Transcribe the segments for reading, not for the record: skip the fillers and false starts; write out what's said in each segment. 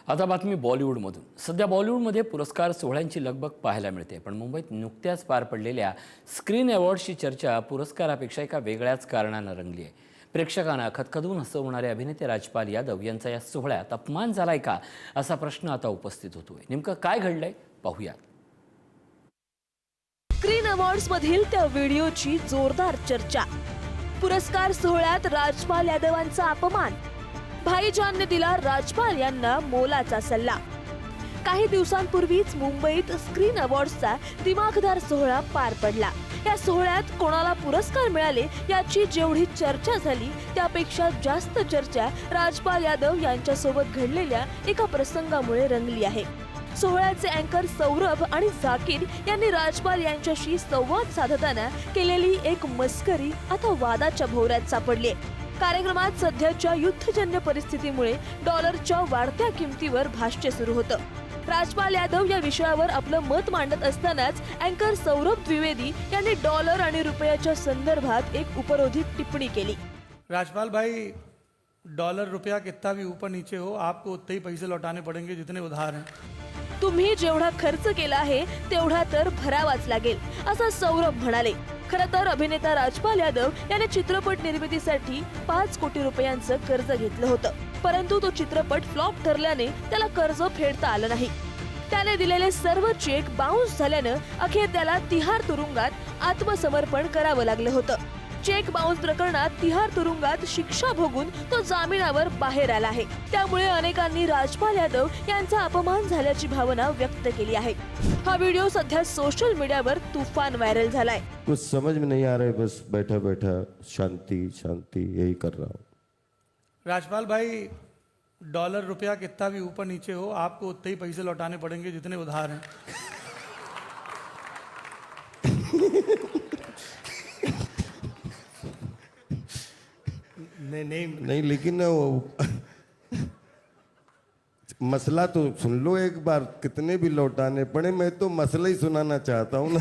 आता बातमी बॉलिवूडमधून। सध्या बॉलिवूडमध्ये पुरस्कार सोहळ्यांची लगबग पाहायला मिळते, पण मुंबईत नुकत्याच पार पडलेल्या स्क्रीन अवॉर्ड्सची चर्चा पुरस्कारापेक्षा एका वेगळ्याच कारणानं रंगली आहे। प्रेक्षकांना खदखदून हसवणारे अभिनेते राजपाल यादव यांचा या सोहळ्यात अपमान झालाय का, असा प्रश्न आता उपस्थित होतोय। नेमकं काय घडलंय पाहूयात। स्क्रीन अवॉर्ड्स मधील त्या व्हिडिओची जोरदार चर्चा। पुरस्कार सोहळ्यात राजपाल यादवांचा अपमान, भाईजानने दिला राजपाल यांना मोलाचा सल्ला। काही दिवसांपूर्वीच मुंबईत स्क्रीन अवॉर्ड्सचा दिमाखदार सोहळा पार पडला। या सोहळ्यात कोणाला पुरस्कार मिळाले याची जेवढी चर्चा झाली, त्यापेक्षा जास्त चर्चा राजपाल यादव यांच्यासोबत घडलेल्या एका प्रसंगामुळे रंगली आहे। सोहळ्याचे अँकर सौरभ आणि झाकीर यांनी राजपाल यांच्याशी संवाद साधताना केलेली एक मस्करी आता वादाच्या भोवऱ्यात सापडली। कार्यक्रमात सध्याच्या युद्धजन्य परिस्थितीमुळे डॉलरच्या वाढत्या किमतीवर भाष्य सुरू होतं। राजपाल यादव या विषयावर आपलं मत मांडत असतानाच अँकर सौरभ द्विवेदी यांनी डॉलर आणि रुपयाच्या संदर्भात एक उपरोधिक टिप्पणी केली। राजपाल भाई, डॉलर रुपया कितना भी ऊपर नीचे हो, आपको उतने ही पैसे लौटाने पड़ेंगे जितने उधार हैं। तुम्ही जेवढा खर्च केला आहे तेवढा तर भरावाच लागेल, असं सौरभ म्हणाले। खरं तर अभिनेता राजपाल यादव याने चित्रपट निर्मितीसाठी 5 कोटी रुपयांचं कर्ज घेतलं होतं, परंतु तो चित्रपट फ्लॉप ठरल्याने त्याला कर्ज फेडता आलं नाही। त्याने दिलेले सर्व चेक बाउन्स झाल्यानं अखेर त्याला तिहार तुरुंगात आत्मसमर्पण करावं लागलं होतं। चेक बाउन्स प्रकरणात तिहार तुरुंगात शिक्षा भोगून तो जामिनावर बाहेर आला आहे। त्यामुळे अनेकांनी राजपाल यादव यांचा अपमान झाल्याची भावना व्यक्त केली आहे। हा व्हिडिओ सध्या सोशल मीडियावर तुफान व्हायरल झालाय। कुछ समझ में नहीं आ रहा है, बस बैठा बैठा शांति शांति यही कर रहा हूँ। राजपाल भाई, डॉलर रुपया कितना भी ऊपर नीचे हो, आपको उतने ही पैसे लौटाने पड़ेंगे जितने उधार हैं। नहीं लेकिन वो मसला तो सुन लो एक बार, कितने भी लौटाने पड़े, मैं तो मसला ही सुनाना चाहता हूँ ना।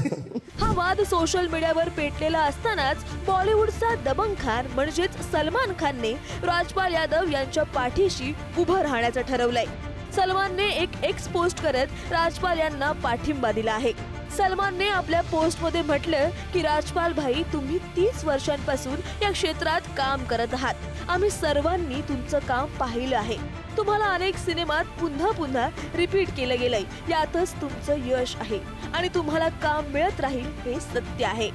हा वाद सोशल मीडियावर पेटलेला असतानाच बॉलिवूडचा दबंग खान म्हणजेच सलमान खानने राजपाल यादव यांच्या पाठीशी उभं राहण्याचं ठरवलंय। सलमानने एक एक्स पोस्ट करत राजपाल यांना पाठिंबा दिला आहे। सलमानने आपल्या पोस्टमध्ये म्हटलं की राजपाल भाई, तुम्ही 30 वर्षांपासून या क्षेत्रात काम करत आहात। आम्ही सर्वांनी तुमचं काम पाहिलं आहे। तुम्हाला अनेक सिनेमात पुन्हा पुन्हा रिपीट केलं गेलंय, यातच तुमचं यश आहे आणि तुम्हाला काम मिळत राहील, हे सत्य आहे।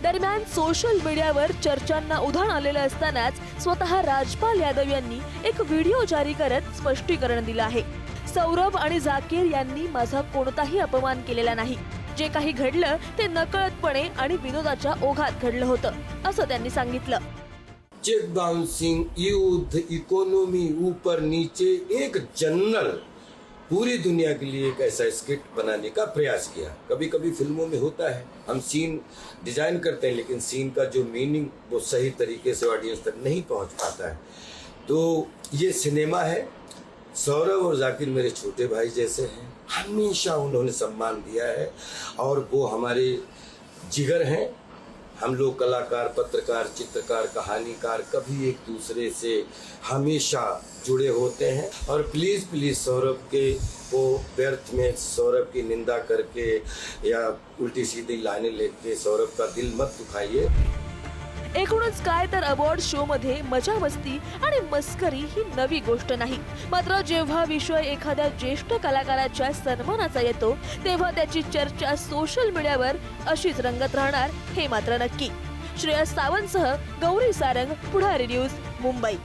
दरम्यान सोशल मीडियावर चर्चांना उधाण आलेलं असतानाच स्वतः राजपाल यादव यांनी एक व्हिडिओ जारी करत स्पष्टीकरण दिलं आहे। सौरभ आणि झाकीर यांनी माझा कोणताही अपमान केलेला नाही। जे काही घडलं ते नकळतपणे आणि विनोदाच्या ओघात घडलं होतं, असं त्यांनी सांगितलं। चेक बाउंसिंग, युद्ध, इकोनॉमी, ऊपर नीचे, एक जनरल पूरी दुनिया के लिए एक ऐसा स्क्रिप्ट बनाने का प्रयास किया। कभी कभी फिल्मों में होता है, हम सीन डिजाइन करते हैं लेकिन सीन का जो मीनिंग वो सही तरीके से ऑडियंस तक नहीं पहुंच पाता है। तो ये सिनेमा है। सौरभ और जाकिर मेरे छोटे भाई जैसे हैं, हमेशा उन्होंने सम्मान दिया है और वो हमारे जिगर हैं। हम लोग कलाकार, पत्रकार, चित्रकार, कहानीकार कभी एक दूसरे से हमेशा जुड़े होते हैं। और प्लीज़ प्लीज़ सौरभ के वो व्यर्थ में सौरभ की निंदा करके या उल्टी सीधी लाइनें लेके सौरभ का दिल मत दुखाइए। एकूणच काय तर अवॉर्ड शो मध्ये मजा मस्ती आणि मस्करी ही नवी गोष्ट नाही, मात्र जेव्हा विषय एखाद्या ज्येष्ठ कलाकाराच्या सन्मानाचा येतो तेव्हा त्याची चर्चा सोशल मीडियावर अशीच रंगत राहणार, हे मात्र नक्की। श्रेयस सावंतसह गौरी सारंग, पुढारी न्यूज, मुंबई।